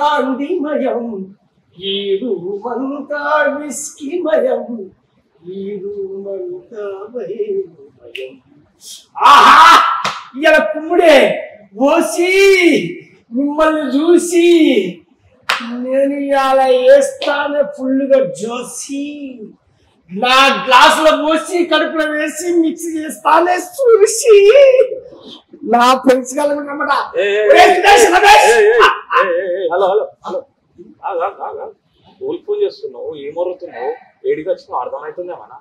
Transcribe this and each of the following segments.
బ్రాంతిమయం ఈ రూమంతా విస్కీమయం ఈ రూమంతా వైమయం. ఆహా ఇలా కుమ్ముడే ఓసి మిమ్మల్ని చూసి నేను ఇలా వేస్తానే ఫుల్గా జోసి నా గ్లాసులో పోసి కడుపులో వేసి మిక్స్ చేస్తానే చూసి నా ఫ్రెండ్స్ కలగమాట. హలో హలో హలో ఫోన్ చేస్తున్నావు, ఏమవుతున్నావు, ఏడికి వచ్చినావు అర్థమవుతుందా మన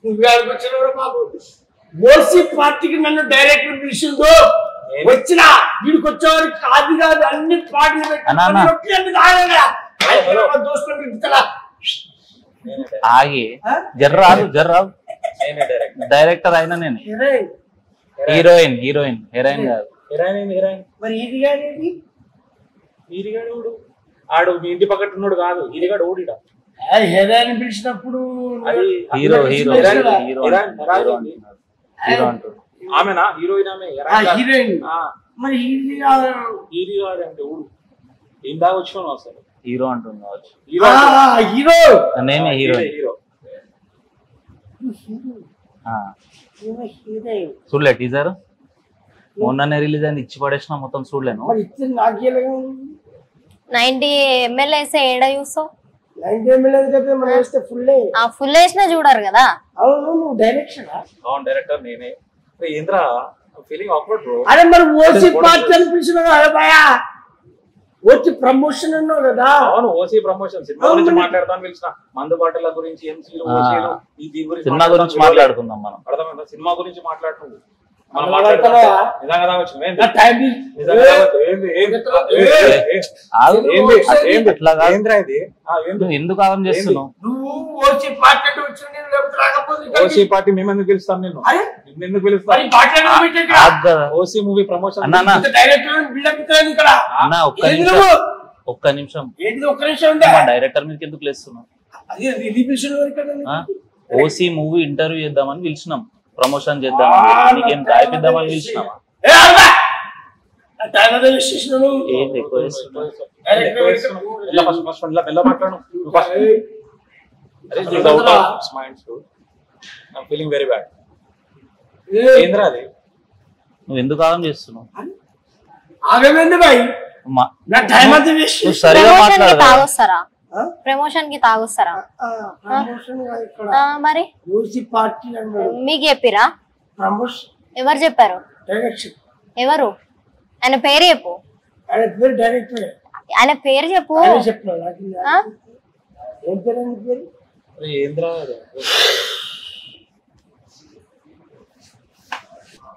నువ్వు బాబు ఓసీ పార్టీకి నన్ను డైరెక్టర్ పిలిచిందో వచ్చిన వీడికి వచ్చేవారు కాదు కాదు అన్ని పార్టీలు ఆగి జర్రాదు జర్రాదు డైరెక్టర్ అయినా నేను హీరోయిన్ హీరోయిన్ హీరోయిన్ కాదు హీరోయిన్ మరి ఇది కానీ ఈరిగాడు ఆడు మీ ఇంటి పక్కన ఉన్నాడు కాదు, ఈరిగాడు ఓడిడా హీరోయిన్ పిలిచినప్పుడు హీరో హీరో హీరో హీరో అంటారు. ఆమెనా హీరోయిన్? ఆమె హీరోయిన్ మరి ఈరిగాడు అంటే ఊడు ఏం దాకా వచ్చినావు అసలు? హీరో అంటుంది కావచ్చు. హీరో నేనే హీరోయిన్. హీరో చూడలే టీజర్ మొన్ననే రిలీజ్ అయింది, ఇచ్చి పడేసిన మొత్తం చూడలేను. 90 ml వేస్తే ఏడా చూస్తావు? ఫుల్ వేసినా చూడరు కదా. అవును డైరెక్షన్ అవును డైరెక్టర్ నేనే. ఏంద్రా ఫీలింగ్ ఆక్వర్డ్ బ్రో. అరే మరి ఓసీ పార్టీ అనిపించిన ఓసీ ప్రమోషన్ అన్నావు కదా. అవును ఓసీ ప్రమోషన్ సినిమా గురించి మాట్లాడతాను పిలిచిన. మందు బాటల గురించి ఎంసీలు ఓసీలు ఈ దీని గురించి సినిమా గురించి మాట్లాడుకుందాం మనం. అర్థమైందా? సినిమా గురించి మాట్లాడుతుంది ఎందుకు ఆగం చేస్తున్నావు? ఓసీ పార్టీ మేము ఎందుకు పిలుస్తాం? నిన్ను ఎందుకు పిలుస్తాం? ఓసీ మూవీ ప్రమోషన్ అన్న ఒక్క నిమిషం డైరెక్టర్ మీదకి ఎందుకు పిలుస్తున్నావు? ఓసీ మూవీ ఇంటర్వ్యూ చేద్దామని పిలిచినాం, ప్రమోషన్ చేద్దామని, నీకేం రాయిద్దామని పిలిచినామా? ఏంటి ఎక్కువ నువ్వు ఎందుకు ఆగం చేస్తున్నావు? సరిగా మాట్లాడతారా? ప్రమోషన్ కి తాగొస్తారా మరి? మీకు చెప్పిరా? ఎవరు చెప్పారు? ఎవరు? ఆయన పేరు చెప్పు. ఆయన పేరు చెప్పు.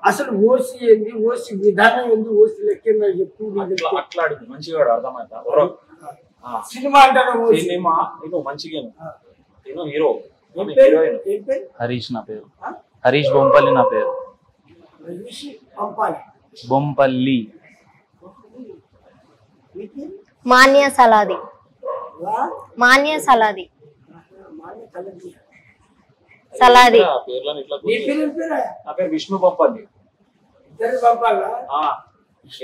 అసలు ఓసీ ఏంది, ఓసీ విధానం ఏంది, ఓసీ లెక్క చెప్పు. మాట్లాడు మంచిగా అర్థమైందా? సినిమా అంటారు సినిమా నేను మంచిగా నేను హీరో. హరీష్ నా పేరు, హరీష్ బొంపల్లి నా పేరు. బొంపల్లి. మాన్య సలాది. మాన్య సలాది. సలాది. నా పేరు విష్ణు బొంపల్లి.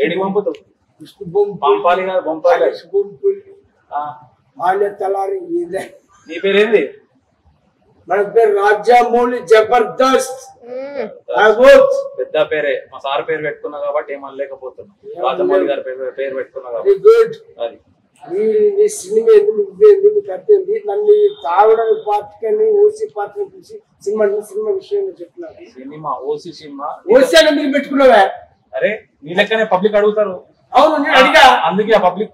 ఏడికి పంపుతావు? పంపాలి కాదు బొంపాలి. నీ పేరేంది? మన పేరు రాజమౌళి జబర్దస్త్. పెద్ద పేరే. మా సార్ పేరు పెట్టుకున్నా కాబట్టి ఏమనలేకపోతున్నా. రాజమౌళి గారి పేరు పెట్టుకున్నా కాబట్టి. అది నీ సినిమా ఎందుకు కట్టింది? నన్ను తాగడం పార్టీని ఓసీ పార్టీ చూసి సినిమా విషయంలో చెప్తున్నా. సినిమా ఓసీ సినిమా ఓసీ అని మీరు పెట్టుకున్నావా? అరే నీ లెక్కనే పబ్లిక్ అడుగుతారు. అవును నేను అడిగా, అందుకే ఆ పబ్లిక్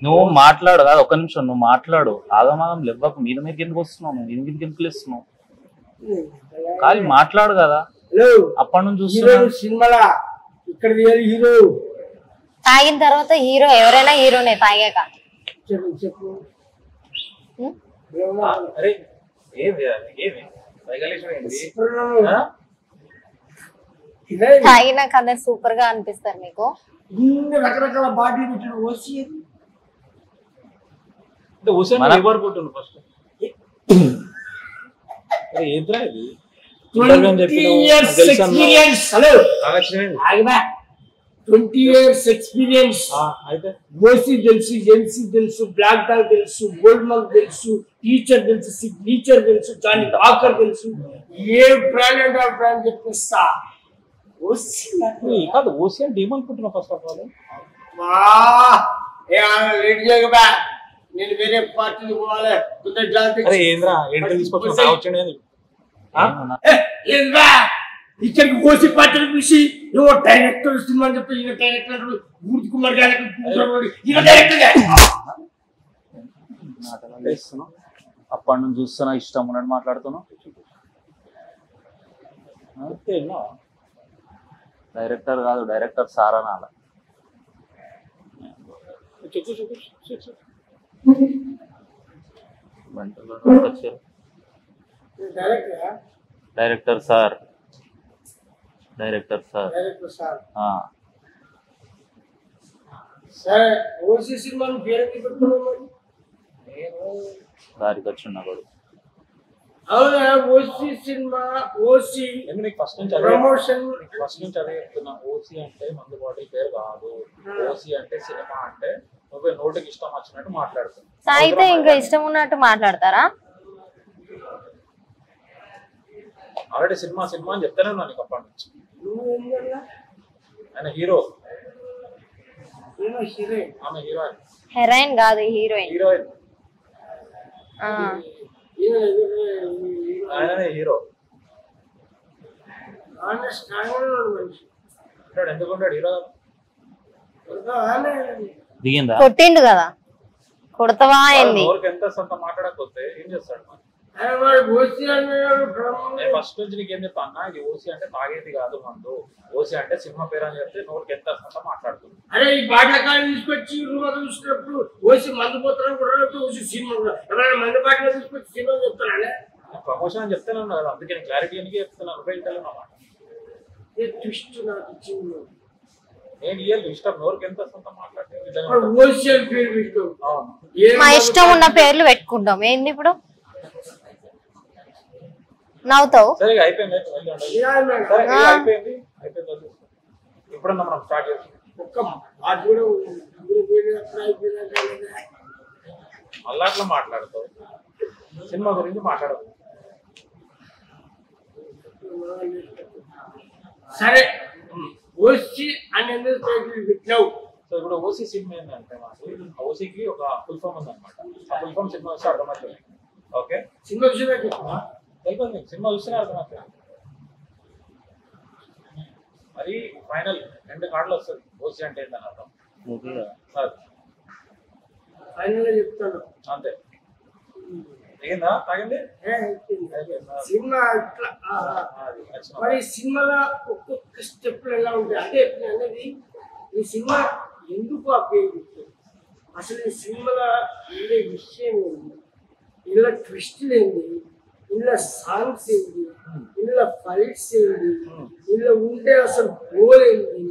నువ్వు మాట్లాడు కాదు, ఒక్క నిమిషం నువ్వు మాట్లాడు. ఆగమాగం లెవ్వకు, మీద మీదకి ఎందుకు వస్తున్నావు? నువ్వు ఎందుకు ఎందుకు ఇస్తున్నావు? కానీ మాట్లాడు కదా. అప్పటి నుంచి చూస్తున్నావు సినిమాలా. ఇక్కడ హీరో తాగిన తర్వాత హీరో ఎవరైనా హీరోనే తాగాక. చెప్పు. అరే ఏమి తాగినాక అందరు సూపర్ గా అనిపిస్తారు మీకు. రకరకాల బాడీ పెట్టిన ఓసీ ఫస్ట్ ఏంద్రా ఇది? 20 years ఎక్స్పీరియన్స్. అయితే ఓసీ తెలుసు, ఎన్సీ తెలుసు, బ్లాక్ డాగ్ తెలుసు, గోల్డ్ మగ్ తెలుసు, టీచర్ తెలుసు, సిగ్నేచర్ తెలుసు, జానీ డాకర్ తెలుసు. ఏ బ్రాండ్ అంటే ఆ బ్రాండ్ చెప్పేస్తా. ఓసీ కాదు ఓసీ అంటే ఏమనుకుంటున్నావు ఫస్ట్ ఆఫ్ ఆల్? లేట్ చేయగా నేను వేరే పార్టీకి పోవాలి. ఏంద్రా ఏంటి తీసుకొచ్చి ఇక్కడికి ఓసీ పార్టీని పిలిచి ఏవో డైరెక్టర్ సినిమా అని చెప్పి ఈయన డైరెక్టర్ మూర్తి కుమార్ గారికి ఈయన డైరెక్టర్. అప్పటి నుంచి చూస్తున్నా ఇష్టం ఉన్నట్టు మాట్లాడుతున్నావు. డైరెక్టర్ కాదు, డైరెక్టర్ సారా నాల. Director sir, director sir. సరే ఓసీ సినిమాను పేరు పెట్టుకున్నాం. దారికి వచ్చిన కొడు. అవునా ఓసీ సినిమా, ఓసీ ఫస్ట్ నుంచి ప్రమోషన్. ఫస్ట్ నుంచి అదే చెప్తున్నా. ఓసీ అంటే మందు బాడీ పేరు కాదు. ఓసీ అంటే సినిమా అంటే నువ్వు నోటికి ఇష్టం వచ్చినట్టు మాట్లాడుతున్నావు. అయితే ఇంకా ఇష్టం ఉన్నట్టు మాట్లాడతారా? ఆల్రెడీ సినిమా సినిమా అని చెప్తానే ఉన్నా నీకు అప్పటి నుంచి. ఆయన హీరో, ఆమె హీరోయిన్. హెరాయిన్ కాదు, హీరోయిన్. హీరోయిన్ ఆయననే హీరో. ఎందుకుంటాడు హీరో? దిగిందా? కొట్టిండు కదా, కొడతావా ఏంది? ఎంత సొంత మాట్లాడకపోతే ఏం చేస్తాడు? ఫస్ట్ నుంచి నీకేం చెప్తా అన్న, ఇది ఓసీ అంటే తాగేది కాదు మందు. ఓసీ అంటే సినిమా పేరు అని చెప్తే నోటికి ఎంత సొంత మాట్లాడుతుంది. అరే ఈ బాటల కాయలు తీసుకొచ్చి చూసినప్పుడు ఓసీ మందు పోతారని కూడా ఓసీ సినిమా ఎవరైనా మందు బాటలు తీసుకొచ్చి సినిమా చెప్తారా? ప్రమోషన్ అని చెప్తానే ఉన్నా కదా, అందుకే క్లారిటీ అని చెప్తున్నాను. ఉపయోగించాలన్నమాట. నేను ఇయ్యాలి ఇష్టం, నోరుకి ఎంత సొంత మాట్లాడితే మా ఇష్టం ఉన్న పేర్లు పెట్టుకుంటాం. ఏంది ఇప్పుడు నవ్వుతావు? సరే అయిపోయింది, అయిపోయింది అయిపోయింది. ఇప్పుడన్నా మనం స్టార్ట్ చేస్తాం. మళ్ళా అట్లా మాట్లాడతావు, సినిమా గురించి మాట్లాడదు. సరే ఓసీ అని పెట్టినావు. సో ఇప్పుడు ఓసీ సినిమా ఏంటంటే మాకు ఓసీకి ఒక ఫుల్ ఫామ్ ఉంది అనమాట. ఆ ఫుల్ ఫామ్ సినిమా వస్తే అర్థమవుతుంది. ఓకే సినిమా తెలియదు మీకు, సినిమా చూస్తేనే అర్థమవుతుంది. అది ఫైనల్ 2 కార్డులు వస్తుంది ఓసీ అంటే ఏంటని అర్థం. ఫైనల్ చెప్తాను అంతే. దిగిందా? తాగింది సినిమా ఇట్లా. మరి సినిమాలో ఒక్కొక్క స్టెప్లు ఎలా ఉంటాయి అంటే అనేది ఈ సినిమా ఎందుకు ఆ పేరు? అసలు ఈ సినిమాలో ఉండే విషయం ఏంటి, ఇలా ట్విస్టులు ఏంటి, ఇలా సాంగ్స్ ఏంటి, ఇలా ఫైట్స్ ఏంటి, ఇలా ఉండే అసలు గోల్ ఏంటి,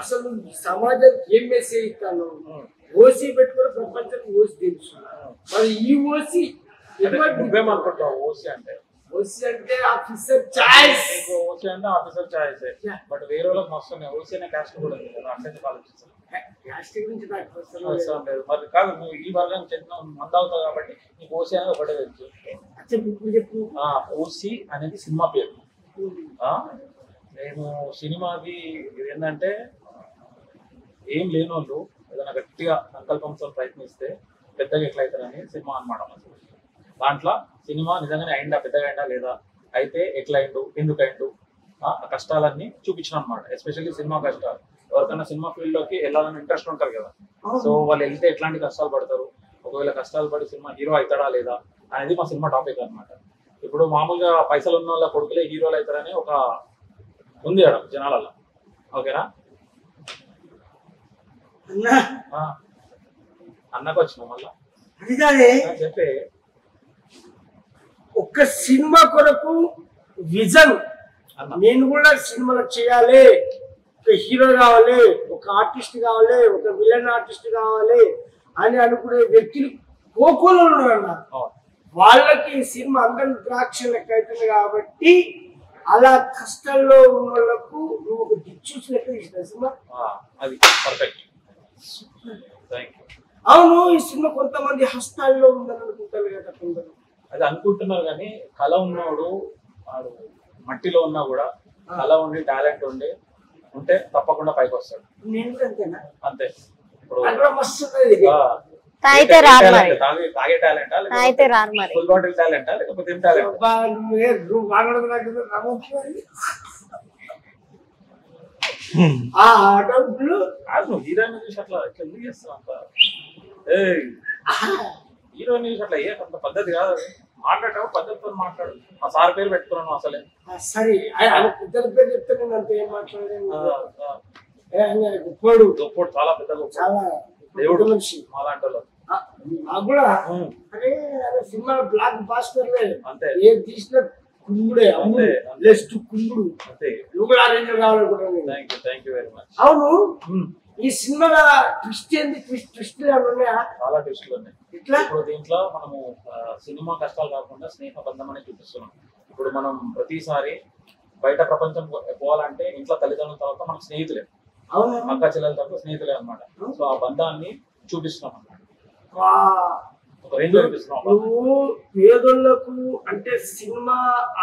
అసలు సమాజానికి ఏం మెసేజ్ ఇస్తాను. ఓసీ పెట్టుకుని ప్రపంచానికి ఓసీ తెలుసు. మరి ఈ ఓసీ నువ్వేమనుకుంటావు? ఓసీ అంటే ఆఫీసర్ చాయిస్. ఓసీ అంటే ఆఫీసర్ చాయిస్. బట్ వేరే వాళ్ళకి మస్తు ఓసీ అనే క్యాస్ట్ కూడా ఉంది కదా, అంటే ఆలోచిస్తాను. మరి కాదు, నువ్వు ఈ వర్గానికి చెందిన మంద అవుతావు కాబట్టి నీకు ఓసీ అనేది ఒకటే తెలుసు. ఓసీ అనేది సినిమా పేరు. నేను సినిమాకి ఏంటంటే ఏం లేని వాళ్ళు ఏదైనా గట్టిగా సంకల్పంతో ప్రయత్నిస్తే పెద్దగా ఎట్లయితారని సినిమా అనమాట. దాంట్లో సినిమా నిజంగానే అయిందా, పెద్దగా అయిందా లేదా, అయితే ఎట్లా అయిండు, ఎందుకు అయిండు, ఆ కష్టాలన్నీ చూపించిన అనమాట. ఎస్పెషల్లీ సినిమా కష్టాలు. ఎవరికైనా సినిమా ఫీల్డ్ లోకి వెళ్ళాలని ఇంట్రెస్ట్ ఉంటారు కదా, సో వాళ్ళు వెళ్తే ఎట్లాంటి కష్టాలు పడతారు, ఒకవేళ కష్టాలు పడి సినిమా హీరో అవుతాడా లేదా అనేది మా సినిమా టాపిక్ అనమాట. ఇప్పుడు మామూలుగా పైసలు ఉన్న వాళ్ళ కొడుకులే హీరోలు అవుతారని ఒక ఉంది అక్కడ జనాలలో. ఓకేనా? అన్నకు వచ్చిన మళ్ళా చెప్పే ఒక్క సినిమా కొరకు విజన్, నేను కూడా సినిమాలో చేయాలి, ఒక హీరో కావాలి, ఒక ఆర్టిస్ట్ కావాలి, ఒక విలన్ ఆర్టిస్ట్ కావాలి అని అనుకునే వ్యక్తులు కోకోలో ఉన్నారన్న. వాళ్ళకి సినిమా అందరి ద్రాక్ష లెక్క అవుతుంది కాబట్టి అలా కష్టాల్లో ఉన్న వాళ్ళకు నువ్వు ఒక దిక్చూసి లెక్క తీసిన సినిమా. అది పర్ఫెక్ట్. అవును, ఈ సినిమా కొంతమంది హస్తాల్లో ఉందని అనుకుంటారు కదా కొందరు. అది అనుకుంటున్నారు కానీ కళ ఉన్నవాడు వాడు మట్టిలో ఉన్నా కూడా కళ ఉండి టాలెంట్ ఉండి ఉంటే తప్పకుండా పైకి వస్తాడు. నేను కూడా అంతేనా? అంతే. ఇప్పుడు మస్తు ఉంటుంది. తాగితే రారు మరి. తాగే టాలెంటా తాగితే రారు మరి. ఫుల్ బాటిల్ టాలెంటా లేకపోతే ఏం టాలెంట్? నువ్వు హీరోయిన్ చూసి అట్లా ఇట్లా ఎందుకు చేస్తావు అంత? హీరోయిన్ చూసి అట్లా ఏ అంత పద్ధతి కాదు. మాట్లాడటం పద్ధతితో మాట్లాడు. మా సార్ పేరు పెట్టుకున్నాను అసలే. సరే ఇద్దరు పేరు చెప్తే నేను అంత ఏం మాట్లాడలేదు. గొప్పోడు గొప్పోడు, చాలా పెద్ద గొప్ప చాలా దేవుడు మనిషి మాలాంటి వాళ్ళు. నాకు కూడా అరే సినిమా బ్లాక్ బాస్టర్లే అంతే. ఏం తీసిన కుంగుడే లెస్ట్ కుంగుడు అంతే. నువ్వు కూడా అరేంజ్ కావాలనుకుంటున్నాను. Thank you very much. అవును, ఈ సినిమాలో ట్విస్ట్ ఏంది? ట్విస్ట్ ఉన్నాయా? చాలా ట్విస్టులు ఉన్నాయి. ఇట్లా ఇప్పుడు దీంట్లో మనము సినిమా కష్టాలు కాకుండా స్నేహ బంధం అనేది చూపిస్తున్నాం. ఇప్పుడు మనం ప్రతిసారి బయట ప్రపంచం పోవాలంటే ఇంట్లో తల్లిదండ్రుల తర్వాత మనకు స్నేహితులే, అవును, అక్క చెల్లెల తర్వాత స్నేహితులే అన్నమాట. సో ఆ బంధాన్ని చూపిస్తున్నాం అన్నమాట. ఒక రేంజ్ చూపిస్తున్నాం. నువ్వు పేదోళ్ళకు అంటే సినిమా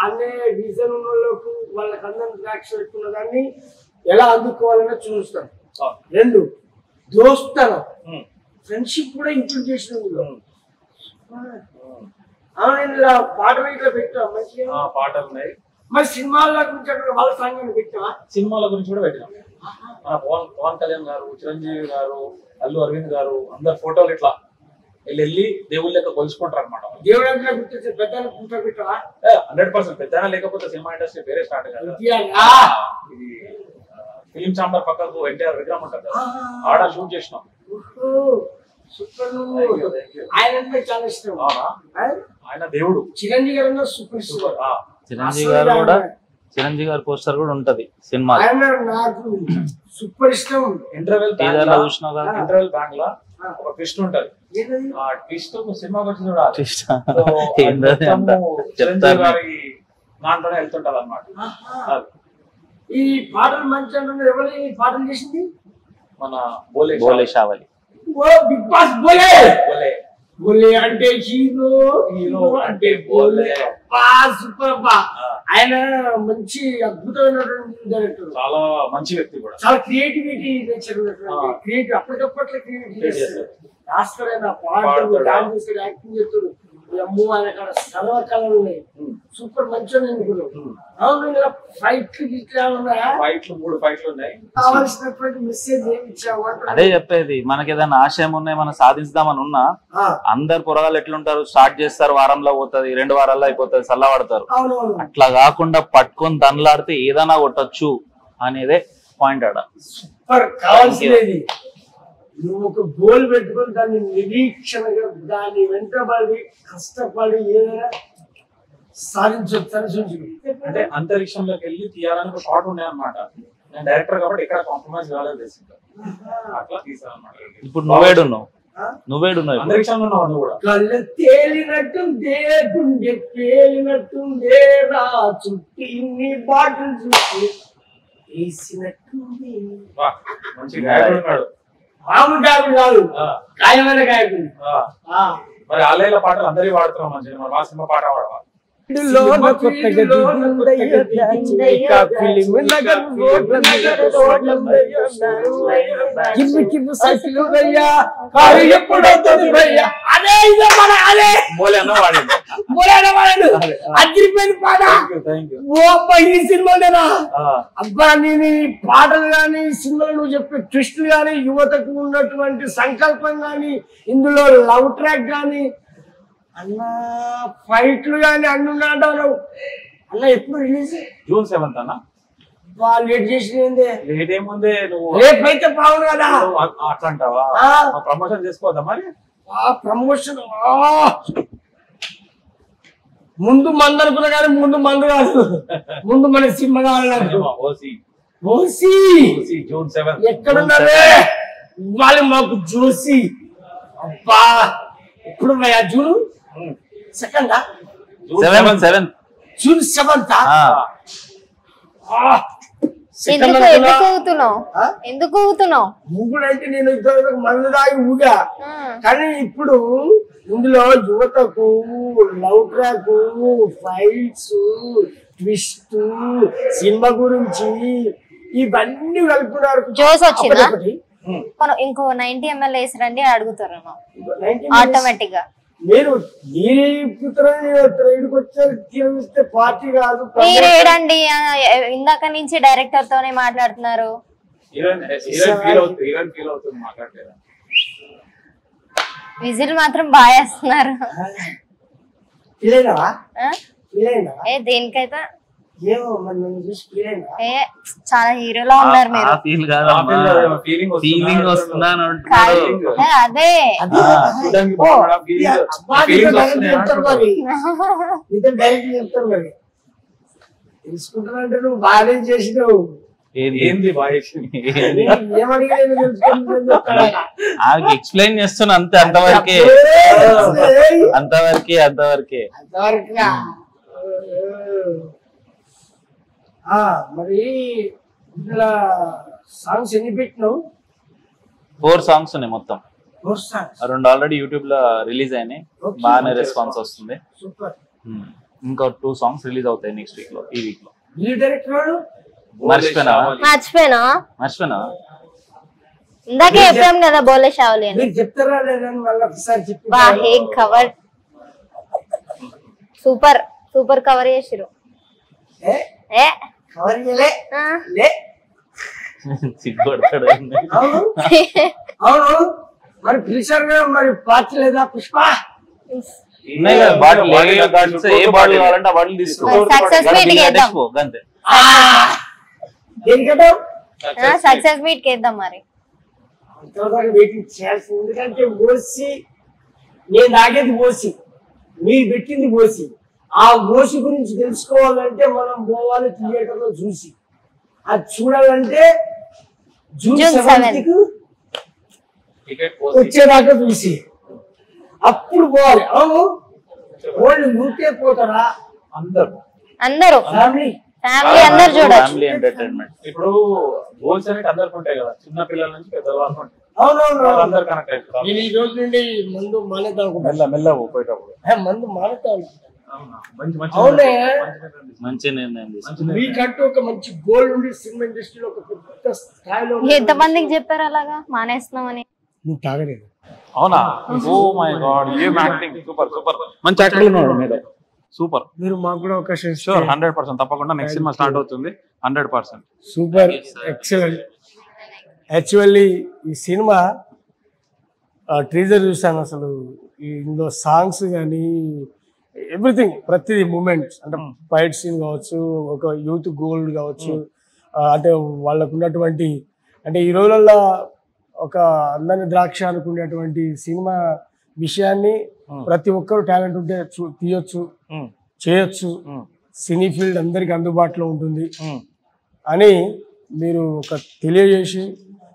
అనే విజన్ ఉన్న వాళ్ళకు వాళ్ళకి అందరం ద్రాక్ష పెట్టుకున్న దాన్ని ఎలా అందుకోవాలని చూస్తాను. రెండు దోస్తనం, ఫ్రెండ్షిప్ కూడా ఇంక్లూడ్ చేసిన. ఇలా పాటలు ఇట్లా పెట్టావా? మంచిగా పాటలు ఉన్నాయి. మరి సినిమాల గురించి అక్కడ వాళ్ళ సంఘాన్ని పెట్టావా? సినిమాల గురించి కూడా పెట్టినాం. పవన్ కళ్యాణ్ గారు, చిరంజీవి గారు, అల్లు అరవింద్ గారు అందరు ఫోటోలు ఇట్లా వెళ్ళి దేవుళ్ళ లెక్క కొలుసుకుంటారు అనమాట. దేవుడు అంటే గుర్తొచ్చే పెద్ద పెట్టావా? 100% పెద్దనా లేకపోతే సినిమా ఇండస్ట్రీ వేరే స్టార్ట్ కాదు. ఇది ఫిలిం ఛాంబర్ పక్కకు ఎన్టీఆర్ విగ్రహం ఉంటుంది కదా, ఆడ షూట్ చేసినాం. ఆయన చాలా ఇష్టం. ఆయన దేవుడు. చిరంజీవి గారు సూపర్ సూపర్. చిరంజీవి గారు కూడా, చిరంజీవి గారి పోస్టర్ కూడా ఉంటది సినిమా. ఆయన నాకు సూపర్ ఇష్టం. ఇంటర్వెల్ బ్యాంక్ లా ఒక ట్విస్ట్ ఉంటది. ఆ ట్విస్ట్ సినిమా వచ్చి చూడాలి. చిరంజీవి గారి దాంట్లోనే వెళ్తుంటది అన్నమాట. ఈ పాటలు మంచి అంటున్నారు. ఎవరు పాటలు చేసింది? మన బోలే షావలి. బిగ్ బాస్ బోలే. బోలే అంటే హీరో, హీరో అంటే బోలే. సూపర్ అబ్బా. ఆయన మంచి అద్భుతమైనటువంటి డైరెక్టర్, చాలా మంచి వ్యక్తి కూడా. చాలా క్రియేటివిటీ నేచర్ ఉన్నటువంటి క్రియేటివ్. అప్పటికప్పట్లో క్రియేటివిటీ చేస్తాడు. రాస్తాడు, పాటలు, డాన్స్ చేస్తాడు, యాక్టింగ్ చేస్తాడు. అమ్మో ఆయన కాడ సర్వకళలు ఉన్నాయి. సూపర్ మంచిగా అనుకున్నాం. అవును, ఫైట్లు ఇట్లా ఉన్నాయా? ఫైట్లు 3 ఫైట్లు ఉన్నాయి. కావాల్సినటువంటి మెసేజ్ ఏమి ఇచ్చావు? అదే చెప్పేది. మనకి ఏదైనా ఆశయం ఉన్నాయి, మనం సాధిస్తామని ఉన్నా అందరు పొరగాలు ఎట్లుంటారు, స్టార్ట్ చేస్తారు, వారంలో పోతుంది, 2 వారాల్లో అయిపోతుంది, చల్లబడతారు. అట్లా కాకుండా పట్టుకొని దండలాడితే ఏదైనా కొట్టచ్చు అనేదే పాయింట్ ఆడ. సూపర్ కావాల్సినది. నువ్వు ఒక గోల్ పెట్టుకొని దాన్ని నిరీక్షణగా దాన్ని వెంటబడి కష్టపడి ఏదైనా సాధించవచ్చు. అంటే అంతరిక్షంలోకి వెళ్ళి తీయాలని ఒక షాట్ ఉండే అనమాట. నేను డైరెక్టర్ కాబట్టి ఇక్కడ కాంప్రమైజ్ కాలేదు తెలిసింది. అట్లా తీసానమాట. ఇప్పుడు నువ్వేడున్నావు? అంతరిక్షంలో ఉన్నావు నువ్వు కూడా. కళ్ళు తేలినట్టుందే, గుండె తేలినట్టుందే, నా చుట్టి ఇన్ని బాటిల్ చుట్టి వేసినట్టుంది. మంచి గాయకుడు ఉన్నాడు. మామూలు గాయకుడు కాదు, గాయమైన గాయకుడు. మరి ఆలయాల పాటలు అందరి వాడుతున్నాం. మంచిగా మరి మా సినిమా పాట వాడవా? అబ్బా నేను పాటలు గాని సినిమాలు నువ్వు చెప్పే ట్విస్టులు గాని యువతకు ఉన్నటువంటి సంకల్పం గాని ఇందులో లవ్ ట్రాక్ గాని అన్న ఫైట్లు గాని అన్ని ఉన్నాయంటావు అన్న. ఎప్పుడు రిలీజ్? June 7th అన్న. లేట్ చేసింది. లేట్ ఏముంది, నువ్వు రేపైతే బాగుంది కదా. అట్లా అంటావా? ప్రమోషన్ చేసుకోవద్దా మరి? ప్రమోషన్ ముందు మందు అనుకున్నా కానీ ముందు మందు కాదు, ముందు మన సినిమా కావాలి. June 7th ఎక్కడున్నారే ఇవ్వాలి మాకు జోసి. అబ్బా ఇప్పుడు June 2nd, June 7th. June 7th. ఎందుకు ఊగుతున్నావు? ఊగుడంటే నేను ఇంతవరకు మందు దాగి ఊగా, కానీ ఇప్పుడు ఇందులో యువతకు love track, fights, twist, cinema గురించి ఇవన్నీ కలుపుతున్నారు. జోస్ వచ్చిందా? ఇంకో 90 ml వేసిరండి అడుగుతారు ఆటోమేటిక్ గా. మీరు వచ్చే పార్టీ కాదు, మీరేడండి ఇందాక నుంచి డైరెక్టర్ తోనే మాట్లాడుతున్నారు. విజిల్ మాత్రం బాగా వేస్తున్నారు. దేనికైతే చాలా హీరోలా ఉన్నారు మీరు. అదే తెలుసుకుంటానంటే నువ్వు బాగా చేసినావు. ఎక్స్ప్లెయిన్ చేస్తున్నా అంతే, అంతవరకే. మరి ఇందులో సాంగ్స్ ఎన్ని పెట్టినావు? 4 songs ఉన్నాయి మొత్తం. 2 ఆల్రెడీ యూట్యూబ్ లో రిలీజ్ అయినాయి, బాగానే రెస్పాన్స్ వస్తుంది. ఇంకా 2 songs రిలీజ్ అవుతాయి నెక్స్ట్ వీక్ లో, ఈ వీక్ లో. మర్చిపోయినా ఇందాకే చెప్పాం కదా బోలే షావులి అని. చెప్తారా లేదని మళ్ళీ ఒకసారి చెప్పి. కవర్ సూపర్ సూపర్ కవర్ చేసిరు. అవును మరి పిలిచారు కదా, మరి పార్టీ లేదా? పుష్ప సక్సెస్ మీట్ కేద్దాం మరి. వెయిటింగ్ చేయాల్సింది, ఎందుకంటే ఓసి నేను తాగేది ఓసి, మీరు పెట్టింది ఓసి. ఆ ఓసి గురించి తెలుసుకోవాలంటే మనం పోవాలి థియేటర్ లో చూసి. అది చూడాలంటే జూన్ 7th వచ్చేదాకా చూసి అప్పుడు పోవాలి. అవును, వాళ్ళు ఊరికే పోతారా? అందరూ ఫ్యామిలీ అందరు చూడాలి. ఇప్పుడు గోల్స్ అనేవి అందరికి ఉంటాయి కదా, చిన్న పిల్లల నుంచి పెద్దవాళ్ళు ఉంటాయి. అవునవును, అందరు కనెక్ట్ అవుతారు. నేను ఈ రోజు నుండి మందు మానేద్దాం, మెల్ల పోయేటప్పుడు మందు మానేద్దాం. మంచి నిర్ణయం. మీకంటూ ఒక మంచి గోల్ ఉండి సినిమా ఇండస్ట్రీలో ఒక పెద్ద స్థాయిలో. ఎంతమందికి చెప్పారు అలాగా మానేస్తున్నామని? నువ్వు తాగలేదు? అవునా? ఓ మై గాడ్, ఏం యాక్టింగ్! సూపర్ సూపర్, మంచి యాక్టర్ ఉన్నాడు మీరు. సూపర్. మీరు మాకు కూడా అవకాశం ఇస్తారు? షూర్, 100% తప్పకుండా. నెక్స్ట్ సినిమా స్టార్ట్ అవుతుంది 100%. Super, excellent. యాక్చువల్లీ ఈ సినిమా ట్రీజర్ చూసాను, అసలు ఇందులో సాంగ్స్ కానీ ఎవ్రీథింగ్, ప్రతిదీ మూమెంట్స్, అంటే ఫైట్ సీన్ కావచ్చు, ఒక యూత్ గోల్డ్ కావచ్చు, అంటే వాళ్ళకు ఉన్నటువంటి, అంటే ఈ రోజుల్లో ఒక అందని ద్రాక్ష అనుకునేటువంటి సినిమా విషయాన్ని ప్రతి ఒక్కరు టాలెంట్ ఉంటే తీయొచ్చు, చేయొచ్చు. సినీ ఫీల్డ్ అందరికి అందుబాటులో ఉంటుంది అని మీరు ఒక తెలియజేసి,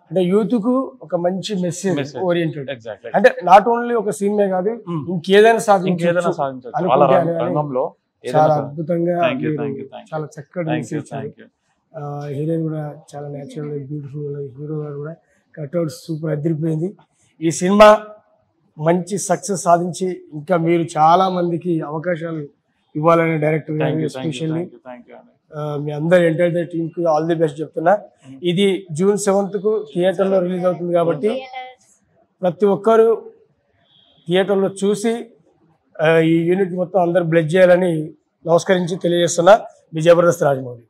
అంటే యూత్ కు ఒక మంచి మెసేజ్ ఓరియంటెడ్, అంటే నాట్ ఓన్లీ ఒక సినిమా కాదు, ఇంకేదైనా సాధించవచ్చు. చాలా అద్భుతంగా, చాలా చక్కటి మెసేజ్. హీరోయిన్ కూడా చాలా నేచురల్ బ్యూటిఫుల్, హీరో గారు కూడా కట్అవుట్ సూపర్ అదిరిపోయింది. ఈ సినిమా మంచి సక్సెస్ సాధించి ఇంకా మీరు చాలా మందికి అవకాశాలు ఇవ్వాలని డైరెక్టర్ గారు, ఎస్పెషల్లీ మీ అందరు ఎంటైర్ టీమ్ కి ఆల్ ది బెస్ట్ చెప్తున్నా. ఇది జూన్ 7th థియేటర్లో రిలీజ్ అవుతుంది కాబట్టి ప్రతి ఒక్కరు థియేటర్లో చూసి ఈ యూనిట్ మొత్తం అందరు బ్లెస్ చేయాలని నమస్కరించి తెలియజేస్తున్నా. మీ జబర్దస్త్ రాజమౌళి.